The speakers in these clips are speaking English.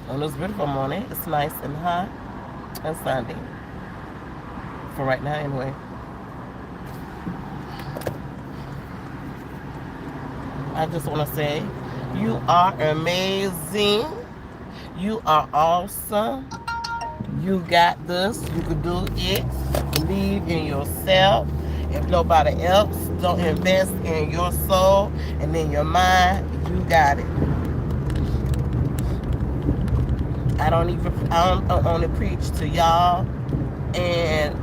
on this beautiful morning. It's nice and hot and sunny for right now, anyway. I just want to say you are amazing. You are awesome. You got this. You can do it. Believe in yourself. If nobody else don't invest in your soul and in your mind, you got it. I don't only preach to y'all and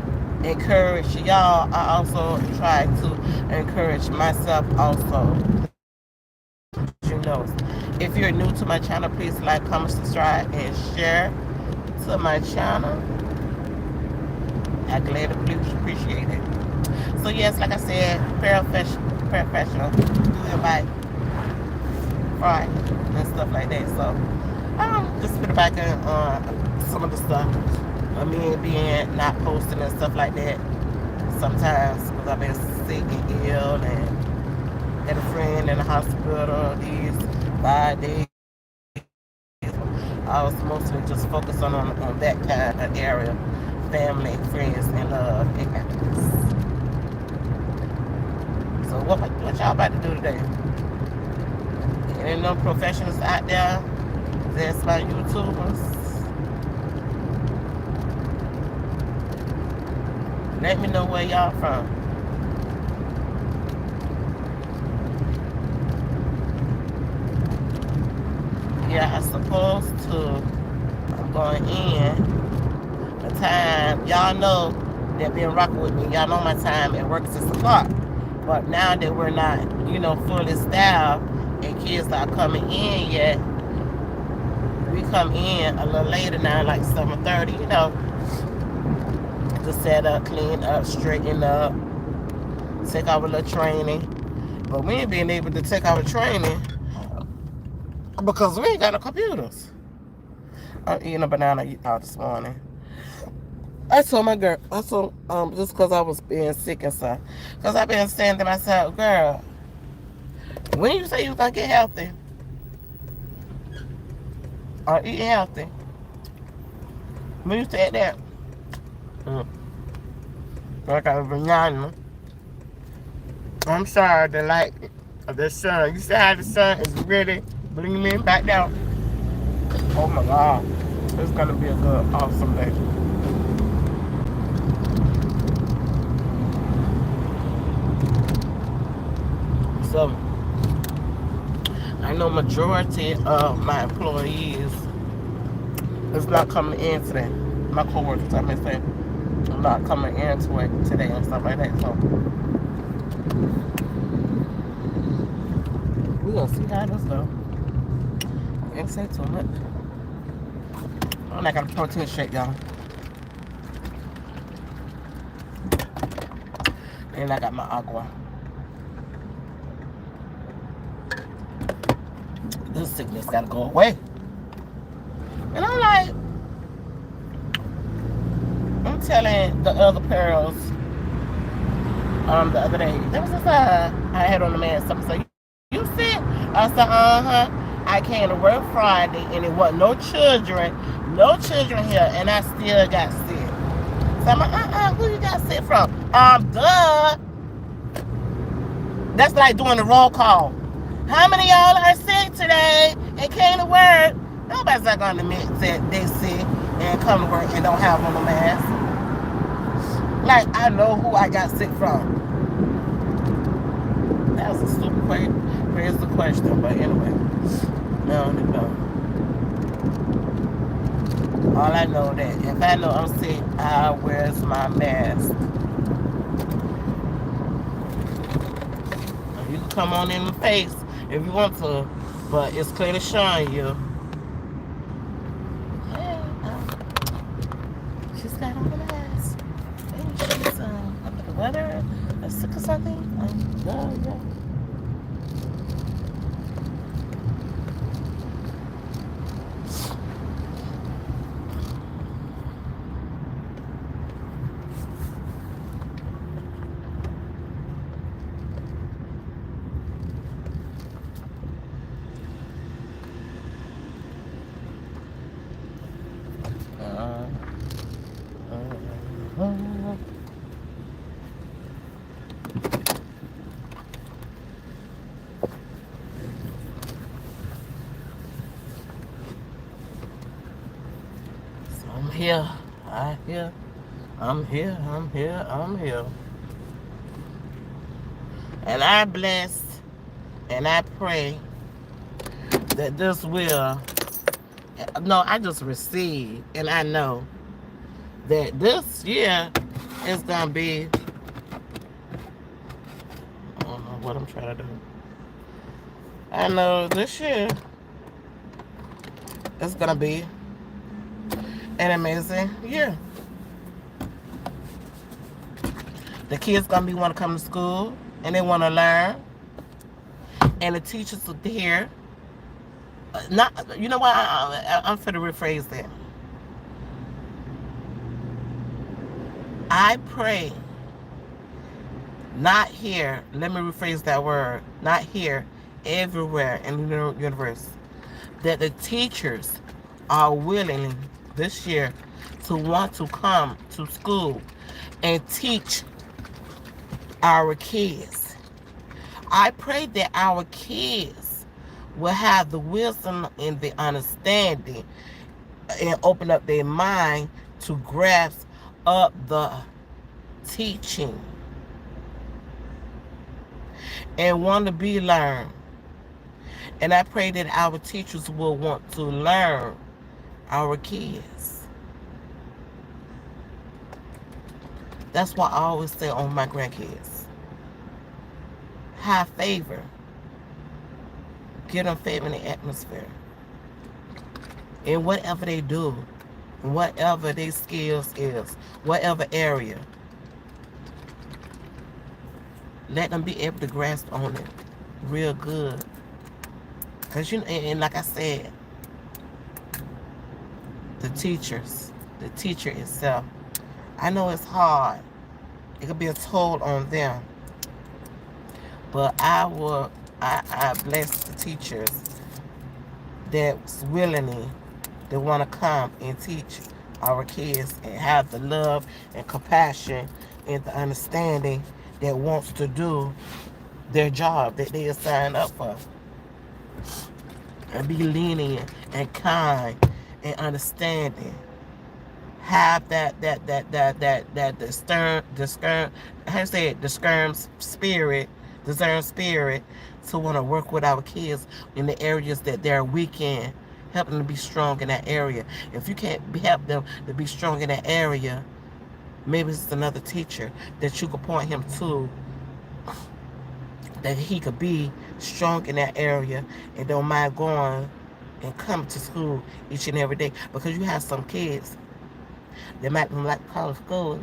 encourage y'all. I also try to encourage myself also. You know, if you're new to my channel, please like, comment, subscribe, and share to my channel. I gladly appreciate it. So yes, like I said, professional, do it by Friday and stuff like that. So just put it back in some of the stuff. Me being not posting and stuff like that. Sometimes because I've been sick and ill and had a friend in the hospital these 5 days. I was mostly just focused on that kind of area. Family, friends, and love, and happiness. So what y'all about to do today? Ain't no professionals out there that's my YouTubers. Let me know where y'all from. Yeah, I supposed to. I'm going in. The time, y'all know that been rocking with me. Y'all know my time at work 6 o'clock. But now that we're not, fully staffed and kids are coming in yet, we come in a little later now, like 7:30. To set up, clean up, straighten up, take our little training. But we ain't being able to take our training because we ain't got no computers. I'm eating a banana out this morning. I told my girl, just because I was being sick and stuff. Because I've been saying to myself, girl, when you say you going to get healthy or eat healthy, when you said that, like a banana, I'm sorry, the light of the sun. You see how the sun is really gleaming back down? Oh my God. It's going to be a good, awesome day. So, I know majority of my employees is not coming in today. My coworkers, I may say, I'm not coming into it today and stuff like that. So, we're going to see how this goes. I can't say too much. I got a protein shake, y'all. And I got my agua. This sickness gotta go away. And I'm telling the other girls, the other day, there was this I had on the man something say, you sick? I said, I came to work Friday and it wasn't no children here, and I still got sick. So I'm like, who you got sick from? Duh. That's like doing the roll call. How many of y'all are sick today and came to work? Nobody's not going to admit that they sick and come to work and don't have on a mask. Like, I know who I got sick from. That was a stupid crazy question, but anyway. No. All I know that if I know I'm sick, I wears my mask. You can come on in the face if you want to, but it's clearly showing you. Hey, she's got on the mask. Maybe she's under the weather or sick or something. Yeah. here. I here. I'm here. I'm here. I'm here. And I bless and I pray that this will. No, I just receive and I know that this year is gonna be. I don't know what I'm trying to do. I know this year is gonna be an amazing year. The kids gonna be want to come to school and they want to learn, and the teachers are here. Not, you know what? I'm finna rephrase that. I pray, not here. Let me rephrase that word. Not here, everywhere in the universe, that the teachers are willing this year to want to come to school and teach our kids. I pray that our kids will have the wisdom and the understanding and open up their mind to grasp up the teaching and want to be learned. And I pray that our teachers will want to learn our kids. That's why I always say on my grandkids, have favor. Get them favor in the atmosphere. In whatever they do, whatever their skills is, whatever area, let them be able to grasp on it real good. Because, and like I said, the teacher itself, I know it's hard. It could be a toll on them. But I bless the teachers that's willingly they want to come and teach our kids and have the love and compassion and the understanding that wants to do their job that they are signed up for. And be lenient and kind and understanding. Have that discern spirit to want to work with our kids in the areas that they're weak in. Help them to be strong in that area. If you can't help them to be strong in that area, maybe it's another teacher that you could point him to, that he could be strong in that area and don't mind going and coming to school each and every day. Because you have some kids that might not like to come to school,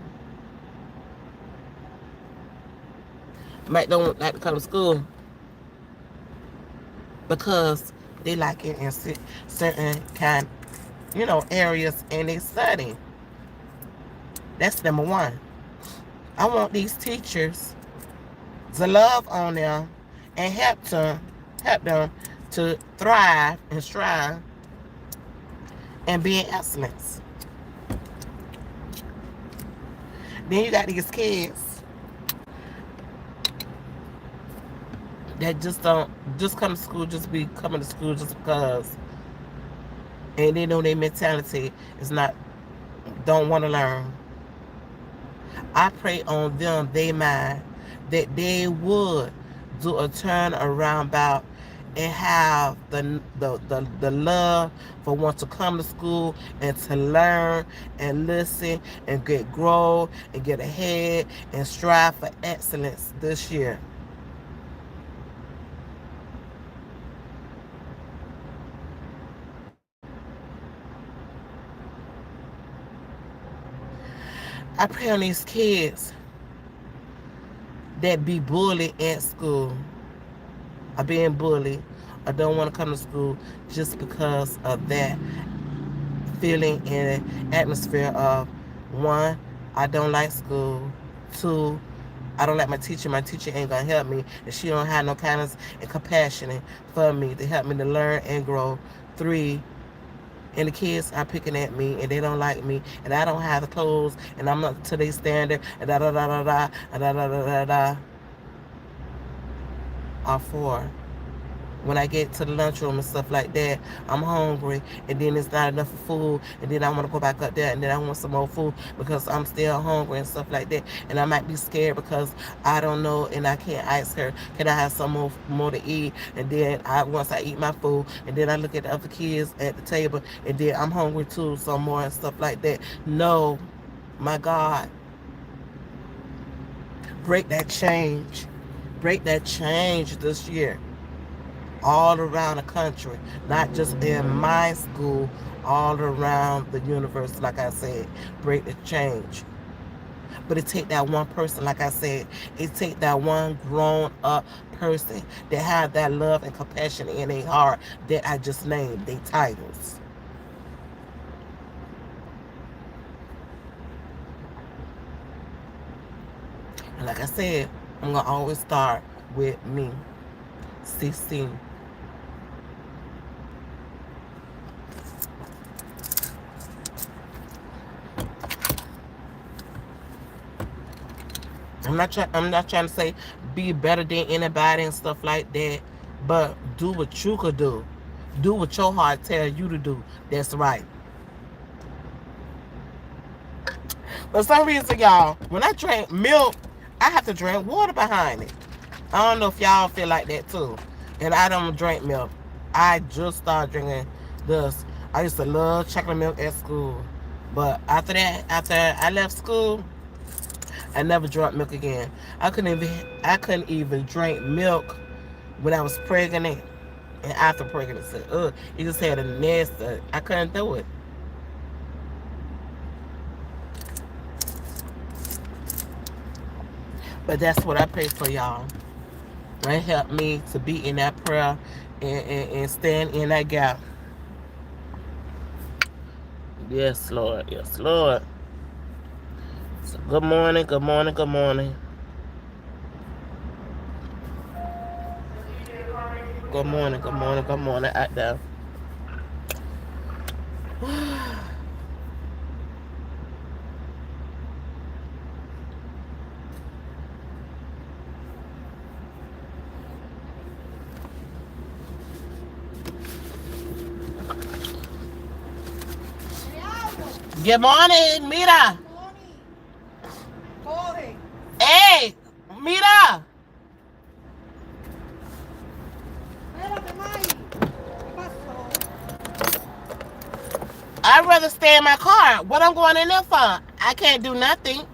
might don't like to come to school because they like it in certain kind, areas in their study. That's number one. I want these teachers to love on them and help them to thrive and strive and be in excellence. Then you got these kids that just come to school, just be coming to school just because, and they know their mentality is not, don't want to learn. I pray on them, they mind, that they would do a turn around about and have the love for want to come to school and to learn and listen and grow and get ahead and strive for excellence this year. I pray on these kids that be bullied at school, or being bullied, or don't want to come to school just because of that feeling and atmosphere of, one, I don't like school, two, I don't like my teacher ain't gonna help me, and she don't have no kindness and compassion for me to help me to learn and grow, three, and the kids are picking at me and they don't like me and I don't have the clothes and I'm not to their standard and da da da da da da da da da da. Or four, when I get to the lunchroom and stuff like that, I'm hungry, and then it's not enough food, and then I want to go back up there, and then I want some more food because I'm still hungry and stuff like that, and I might be scared because I don't know, and I can't ask her, can I have some more to eat, and then once I eat my food, and then I look at the other kids at the table, and then I'm hungry too, some more and stuff like that. No, my God, break that change. Break that change this year all around the country, not just in my school, all around the universe. Like I said, break the change. But it take that one person, like I said, it take that one grown up person that have that love and compassion in their heart that I just named, their titles. And like I said, I'm going to always start with me. CC. I'm not trying to say be better than anybody and stuff like that, but do what you could do. Do what your heart tells you to do. That's right. For some reason, y'all, when I drink milk, I have to drink water behind it. I don't know if y'all feel like that too. And I don't drink milk. I just started drinking this. I used to love chocolate milk at school. But after that, after I left school, I never drank milk again. I couldn't even drink milk when I was pregnant and after pregnancy. Ugh, it just had a nasty. I couldn't do it. But that's what I pray for, y'all. That helped me to be in that prayer and stand in that gap. Yes, Lord. Yes, Lord. So good morning, good morning, good morning. Good morning, good morning, good morning out there. Good morning, Mira. Hey, Mira. I'd rather stay in my car. What I'm going in there for? I can't do nothing.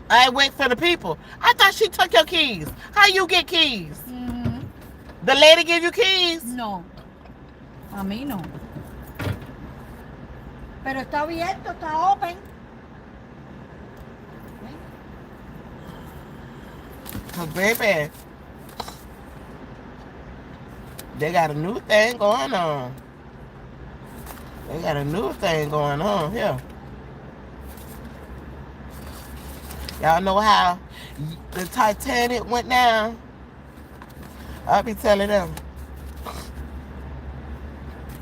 I wait for the people. I thought she took your keys. How you get keys? The lady give you keys? No, a mí no. Pero está abierto, está open. Cause baby, they got a new thing going on. They got a new thing going on here. Y'all know how the Titanic went down? I'll be telling them,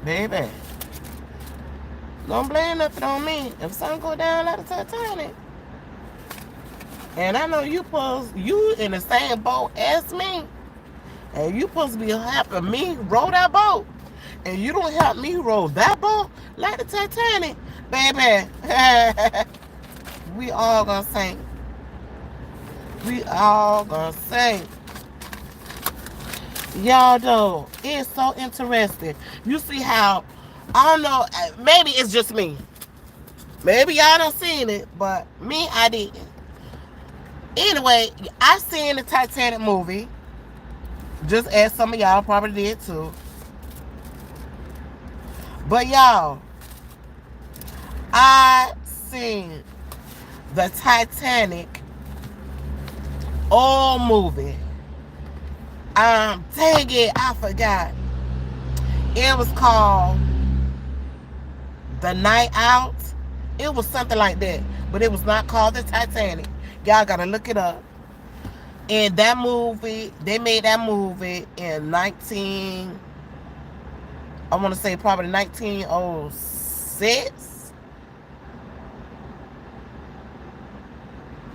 baby, don't blame nothing on me. If something go down like the Titanic, and I know you in the same boat as me, and you supposed to be helping me row that boat, and you don't help me row that boat like the Titanic, baby, we all gonna sink. We all gonna sink. Y'all though, it's so interesting. You see how, I don't know, maybe it's just me. Maybe y'all don't seen it, but me, I didn't. Anyway, I seen the Titanic movie, just as some of y'all probably did too. But y'all, I seen the Titanic old movie. Dang it, I forgot. It was called The Night Out. It was something like that, but it was not called the Titanic. Y'all gotta look it up. And that movie, they made that movie in I want to say probably 1906.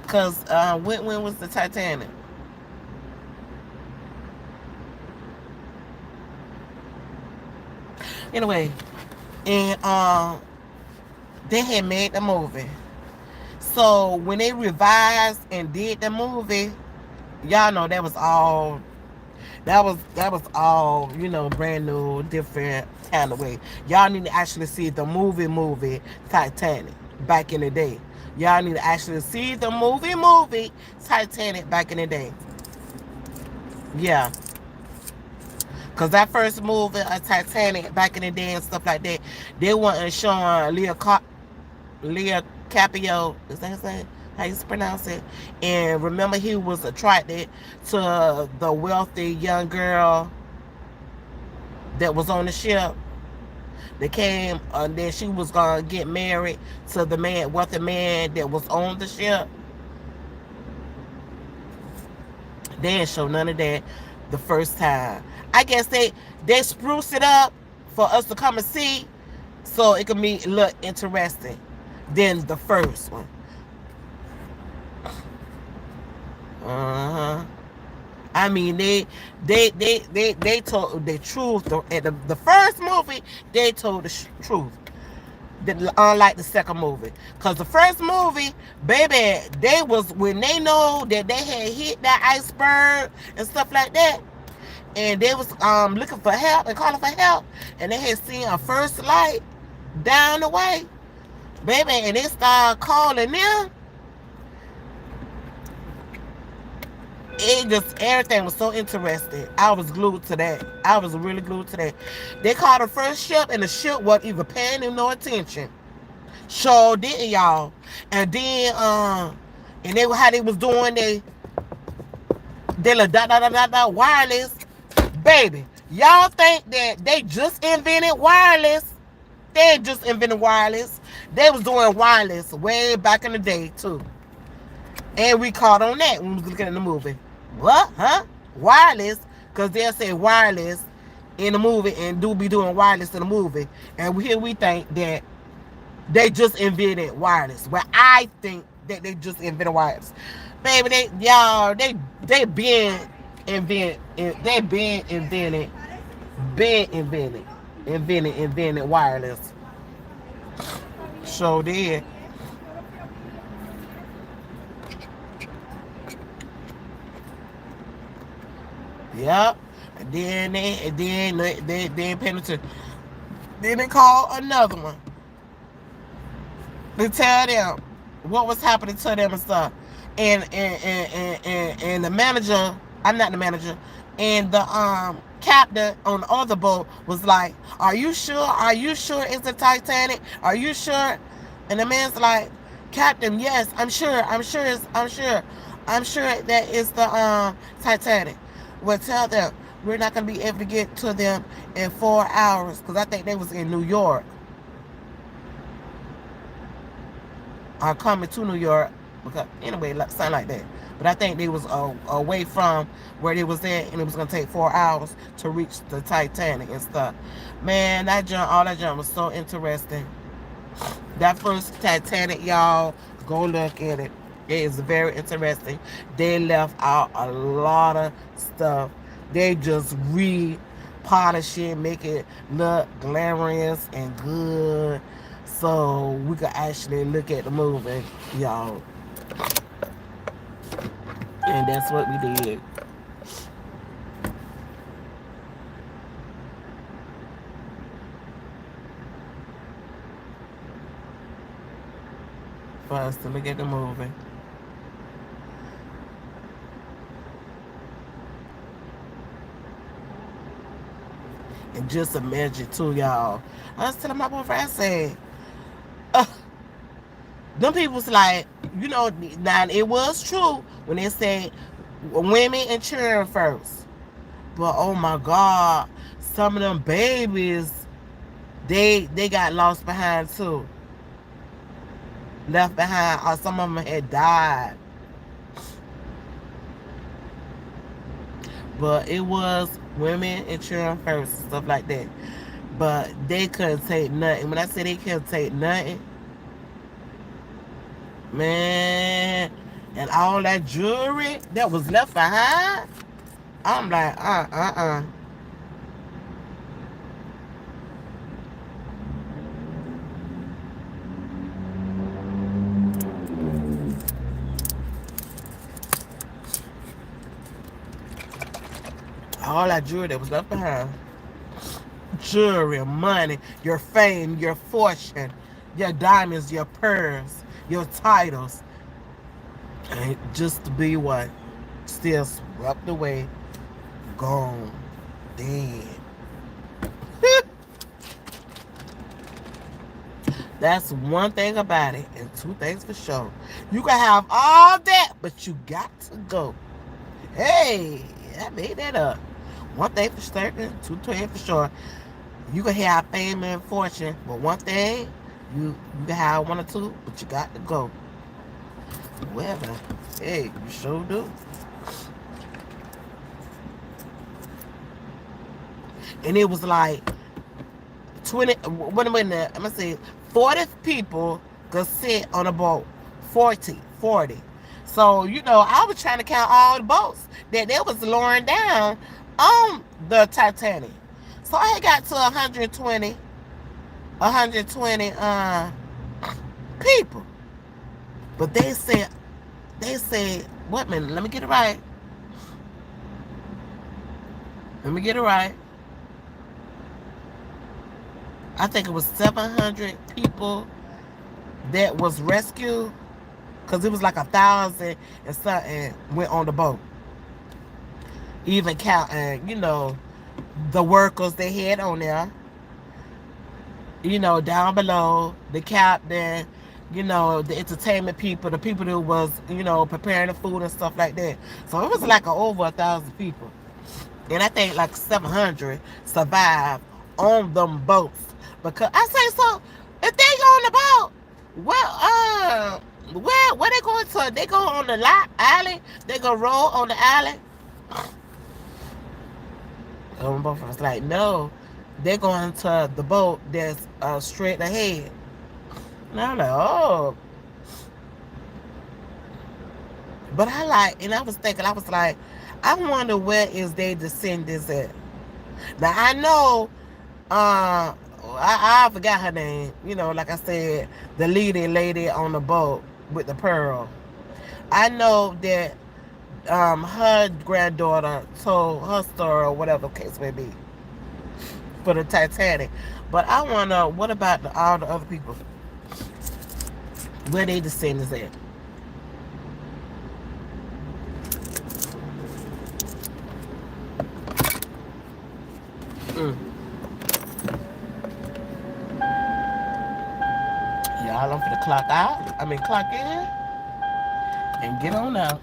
Because when, was the Titanic? Anyway, and they had made the movie. So when they revised and did the movie, y'all know that was all, brand new, different kind of way. Y'all need to actually see the movie Titanic back in the day. Y'all need to actually see the movie Titanic back in the day. Yeah. Cause that first movie, Titanic, back in the day and stuff like that, they weren't showing Leo Capio. Is that his name? How you pronounce it? And remember, he was attracted to the wealthy young girl that was on the ship. That came, and then she was gonna get married to the wealthy man that was on the ship. They didn't show none of that the first time. I guess they spruce it up for us to come and see, so it can be look interesting than the first one. I mean, they told the truth. At the first movie, they told the truth. Unlike the second movie, because the first movie, baby, they was, when they know that they had hit that iceberg and stuff like that, and they was looking for help and calling for help, and they had seen a first light down the way, baby, and they started calling them. It just, everything was so interesting. I was glued to that. I was really glued to that. They called the first ship, and the ship wasn't even paying them no attention. Sure didn't, y'all. And then and they how they was doing they wireless. Baby, y'all think that they just invented wireless? They ain't just invented wireless. They was doing wireless way back in the day too. And we caught on that when we was looking at the movie. What? Huh? Wireless? Because they'll say wireless in the movie and do be doing wireless in the movie. And here we think that they just invented wireless. Well, I think that they just invented wireless. Baby, they been invented. They been invented wireless. So did. Yep. And then they paying attention. Then they call another one to tell them what was happening to them and stuff. And the manager, I'm not the manager, and the captain on the other boat was like, "Are you sure? Are you sure it's the Titanic? Are you sure?" And the man's like, "Captain, yes, I'm sure. I'm sure that it's the Titanic." Well, tell them we're not gonna be able to get to them in 4 hours, because I think they was in New York. Are coming to New York, because anyway, something like that. But I think they was away from where they was at, and it was gonna take 4 hours to reach the Titanic and stuff. Man, all that junk was so interesting. That first Titanic, y'all, go look at it. It is very interesting. They left out a lot of stuff. They just re-polish it, make it look glamorous and good, so we could actually look at the movie, y'all. And that's what we did. For us to look at the movie. And just imagine too, y'all. I was telling my boyfriend, I said, them people's like, now it was true when they said women and children first. But oh my God, some of them babies, they got lost behind too. Left behind, or some of them had died. But it was women and children first, stuff like that. But they couldn't take nothing. When I say they couldn't take nothing, man, and all that jewelry that was left behind, I'm like, All that jewelry that was left behind. Jewelry, money, your fame, your fortune, your diamonds, your pearls, your titles. And just to be what? Still swept away, gone, dead. That's one thing about it, and two things for sure. You can have all that, but you got to go. Hey, I made that up. One thing for certain, two things for sure. You can have fame and fortune, but one thing, you can have one or two, but you got to go. Wherever. Hey, you sure do. And it was like 20, what am I I'm gonna say 40 people could sit on a boat. 40. So, I was trying to count all the boats that they was lowering down on the Titanic. So I had got to 120 people. But they said, wait a minute, let me get it right. I think it was 700 people that was rescued, because it was like 1,000 and something went on the boat. Even counting, the workers they had on there, down below, the captain, the entertainment people, the people who was, preparing the food and stuff like that. So it was like over 1,000 people. And I think like 700 survived on them boats. Because I say, so if they go on the boat, where they going to? They go on the island? They go roll on the island? And both of us like, no, they're going to the boat that's straight ahead. And I'm like, oh. But I was thinking, I was like, I wonder where is their descendants at. Now I know, I forgot her name. Like I said, the leading lady on the boat with the pearl. I know that her granddaughter told her story, or whatever the case may be, for the Titanic. But I wonder, what about all the other people? Where they descendants at? Y'all, I'm finna clock in and get on out.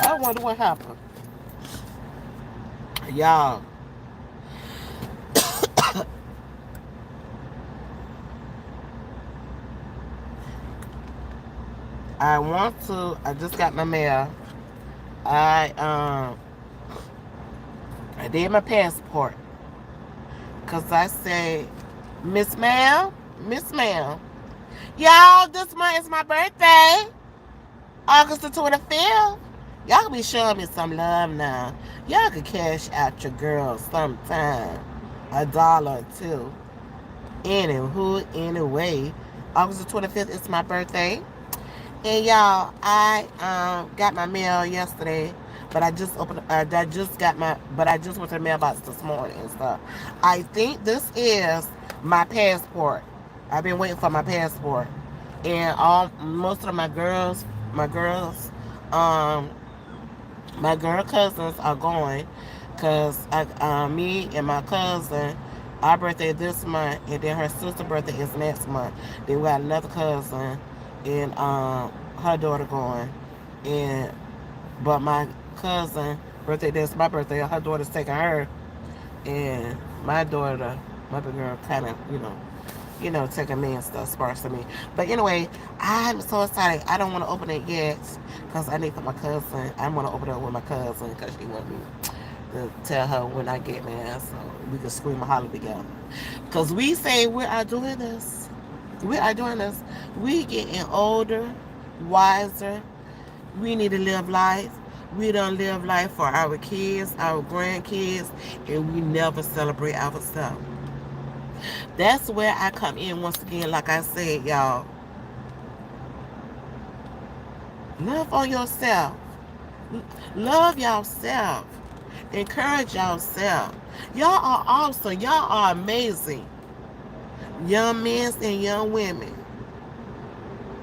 I wonder what happened. Y'all. I just got my mail. I did my passport. Cause I say, Miss Ma'am, y'all, this month is my birthday, August the 25th. Y'all can be showing me some love now. Y'all can cash out your girl sometime, $1 or $2. Anyway, August the 25th is my birthday. And y'all, I got my mail yesterday, but I just went to the mailbox this morning and stuff. I think this is my passport. I've been waiting for my passport, and most of my girl cousins are going, cause me and my cousin, our birthday this month, and then her sister's birthday is next month. Then we got another cousin and her daughter going, but my cousin birthday, that's my birthday, her daughter's taking her, and my big girl kind of taking me and stuff, sparse me. But anyway, I'm so excited. I don't want to open it yet because I need for my cousin. I want to open it with my cousin because she want me to tell her when I get there, so we can scream and holler together. Because we say we are doing this. We getting older, wiser. We need to live life. We don't live life for our kids, our grandkids, and we never celebrate ourselves. That's where I come in once again. Like I said, y'all, love on yourself. Love yourself. Encourage yourself. Y'all are awesome. Y'all are amazing. Young men and young women.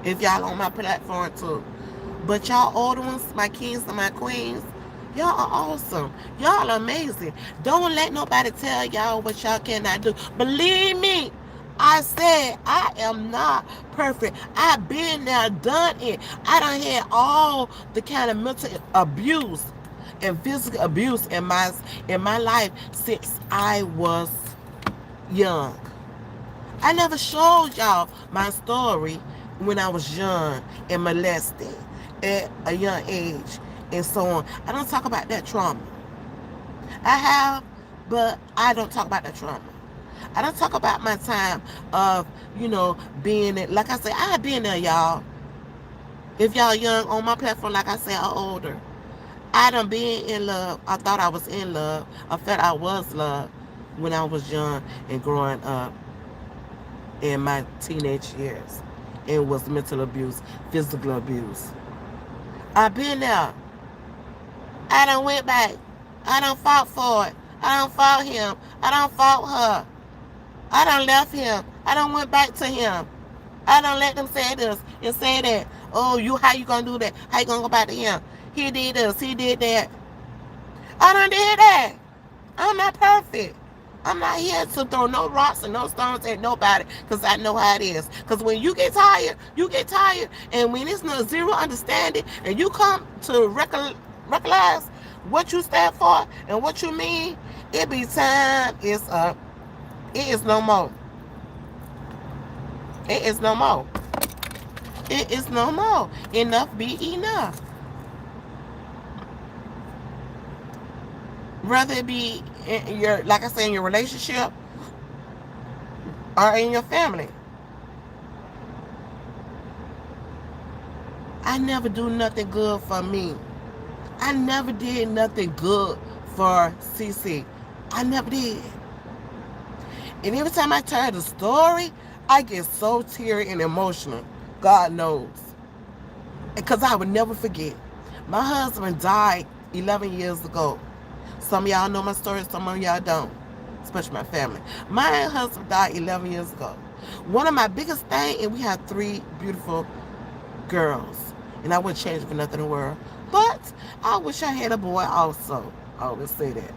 If y'all on my platform too. But y'all older ones, my kings and my queens, y'all are awesome. Y'all are amazing. Don't let nobody tell y'all what y'all cannot do. Believe me, I said I am not perfect. I've been there, done it. I done had all the kind of mental abuse and physical abuse in my life since I was young. I never showed y'all my story when I was young and molested at a young age and so on. I don't talk about that trauma. I have, but I don't talk about that trauma. I don't talk about my time of, being it. Like I said, I have been there, y'all. If y'all young on my platform, like I said, or older, I done been in love. I thought I was in love. I felt I was loved when I was young and growing up in my teenage years. It was mental abuse, physical abuse. I've been there. I done went back. I done fought for it. I done fought him. I done fought her. I done left him. I done went back to him. I done let them say this and say that. Oh, how you gonna do that? How you gonna go back to him? He did this. He did that. I done did that. I'm not perfect. I'm not here to throw no rocks and no stones at nobody because I know how it is. Because when you get tired, you get tired. And when it's no zero understanding and you come to recognize what you stand for and what you mean, it be time is up. It is no more. It is no more. It is no more. Enough be enough. Whether it be in your, like I say, in your relationship or in your family. I never do nothing good for me. I never did nothing good for CC. I never did. And every time I tell the story, I get so teary and emotional. God knows. Because I would never forget. My husband died 11 years ago. Some of y'all know my story, some of y'all don't. Especially my family. My husband died 11 years ago. One of my biggest things, and we had 3 beautiful girls. And I wouldn't change it for nothing in the world. But I wish I had a boy also. I always say that.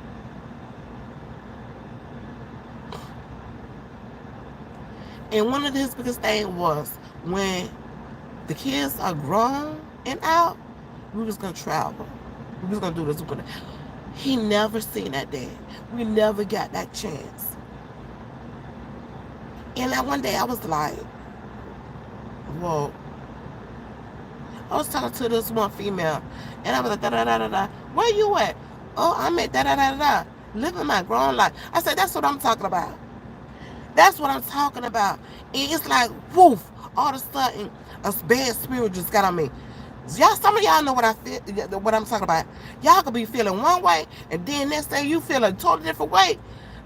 And one of his biggest things was when the kids are grown and out, we was going to travel. We was going to do this. He never seen that day. We never got that chance. And one day I was like, whoa. I was talking to this one female, and I was like, da-da-da-da-da. Where you at? Oh, I'm at da-da-da-da-da. Living my grown life. I said, that's what I'm talking about. That's what I'm talking about. And it's like, woof, all of a sudden, a bad spirit just got on me. Some of y'all know what I feel, what I'm talking about. Y'all could be feeling one way, and then next day you feel a totally different way.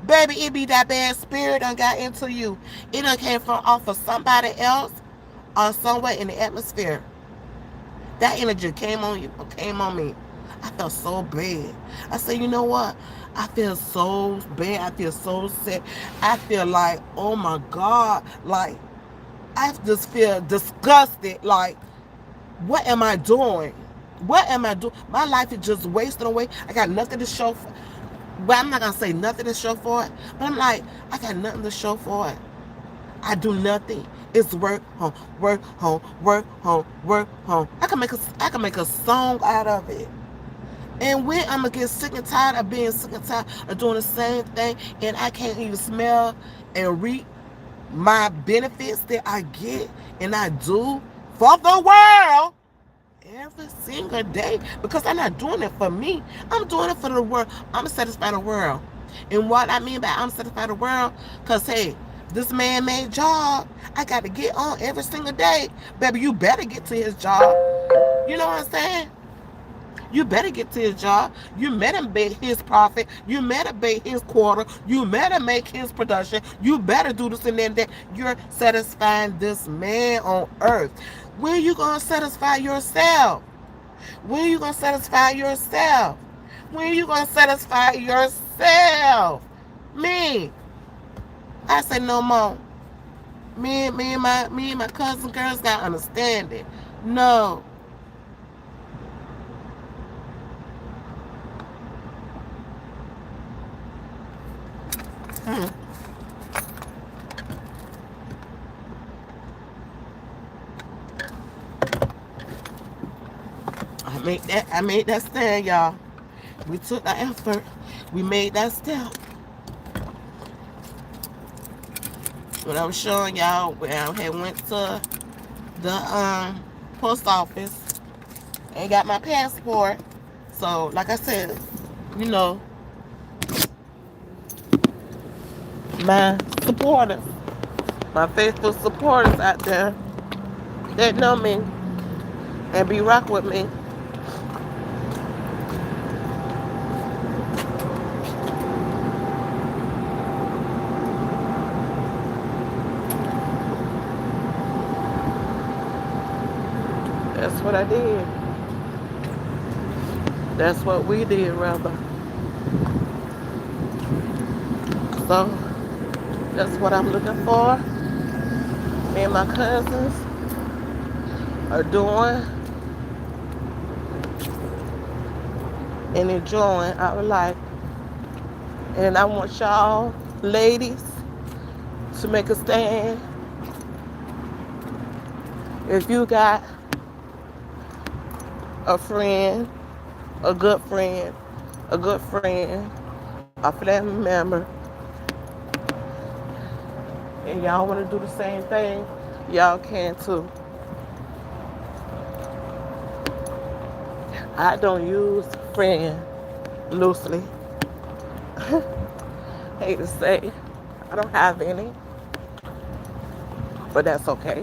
Baby, it be that bad spirit done got into you. It done came from off of somebody else or somewhere in the atmosphere. That energy came on you, came on me. I felt so bad. I said, you know what? I feel so bad. I feel so sick. I feel like, oh my God, like, I just feel disgusted, like, what am I doing? What am I doing? My life is just wasting away. I got nothing to show for. Well, I'm not going to say nothing to show for it, but I'm like, I got nothing to show for it. I do nothing. It's work, home, work, home, work, home, work, home. I can make a song out of it. And when I'm going to get sick and tired of being sick and tired of doing the same thing, and I can't even smell and reap my benefits that I get and I do for the world every single day, because I'm not doing it for me. I'm doing it for the world. I'm satisfying the world. And what I mean by I'm satisfying the world, because, hey, this man-made job, I got to get on every single day. Baby, you better get to his job. You know what I'm saying? You better get to his job. You better make his profit. You better make his quarter. You better make his production. You better do this and then that. You're satisfying this man on earth. When you going to satisfy yourself? When are you gonna satisfy yourself? When are you gonna satisfy yourself? Me. I say no more. Me and my cousin girls gotta understand it. No. Hmm. I made that stand, y'all. We took the effort. We made that step. When I was showing y'all when I had went to the post office and got my passport. So like I said, you know, my supporters, my faithful supporters out there that know me and be rock with me. That's what I did. That's what we did, rather. So that's what I'm looking for. Me and my cousins are doing and enjoying our life. And I want y'all, ladies, to make a stand. If you got a friend, a good friend, a good friend, a family member, and y'all want to do the same thing, y'all can too. I don't use friend loosely. Hate to say, I don't have any, but that's okay.